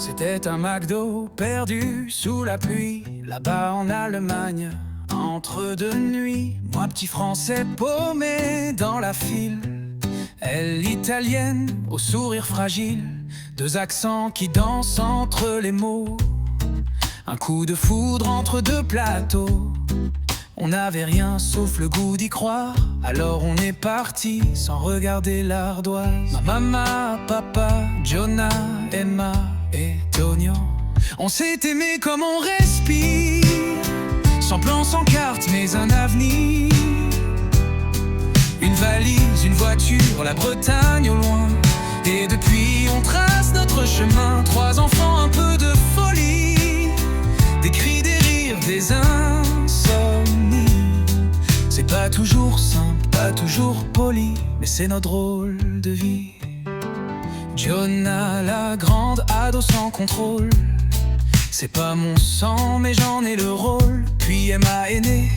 C'était un McDo perdu sous la pluie, là-bas en Allemagne, entre deux nuits. Moi petit français paumé dans la file, elle italienne au sourire fragile, deux accents qui dansent entre les mots, un coup de foudre entre deux plateaux. On n'avait rien sauf le goût d'y croire, alors on est parti sans regarder l'ardoise. Ma maman, papa, Jonah, Emma et Tonio, on s'est aimé comme on respire, sans plan, sans carte, mais un avenir. Une valise, une voiture, la Bretagne au loin, et depuis on trace notre chemin. Trois enfants, un peu de folie, des cris, des rires, des insomnies. C'est pas toujours simple, pas toujours poli, mais c'est notre drôle de vie. Jonah, la grande ado sans contrôle, c'est pas mon sang mais j'en ai le rôle. Puis Emma est née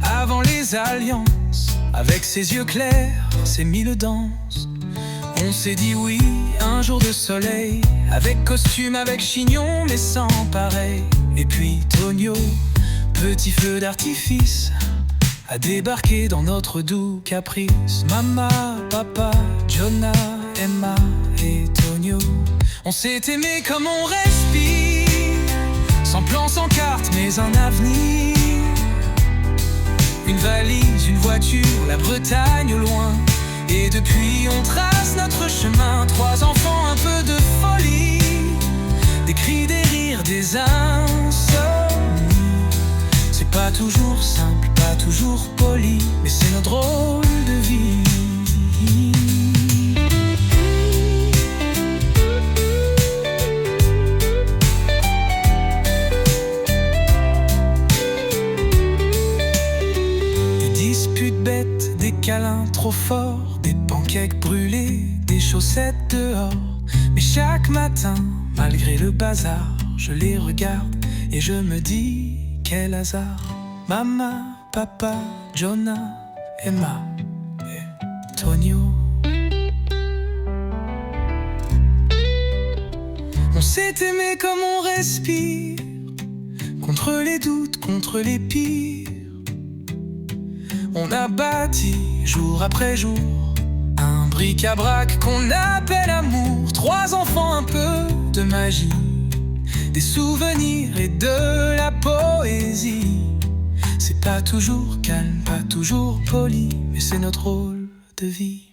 avant les alliances, avec ses yeux clairs, ses mille danses. On s'est dit oui, un jour de soleil, avec costume, avec chignon, mais sans pareil. Et puis Tonio, petit feu d'artifice, a débarqué dans notre doux caprice. Mama, papa, Jonah, Emma et Tonio, on s'est aimé comme on respire, sans plan, sans carte, mais un avenir. Une valise, une voiture, la Bretagne au loin, et depuis on trace notre chemin. Trois enfants, un peu de folie, des cris, des rires, des insomnies. C'est pas toujours simple, pas toujours poli, mais c'est notre drôle de vie. Des disputes bêtes, des câlins trop forts, des pancakes brûlés, des chaussettes dehors. Mais chaque matin, malgré le bazar, je les regarde et je me dis quel hasard. Mama, papa, Jonah, Emma et Tonio, on s'est aimé comme on respire, contre les doutes, contre les pires. On a bâti jour après jour un bric-à-brac qu'on appelle amour. Trois enfants, un peu de magie, des souvenirs et de la poésie. C'est pas toujours calme, pas toujours poli, mais c'est notre rôle de vie.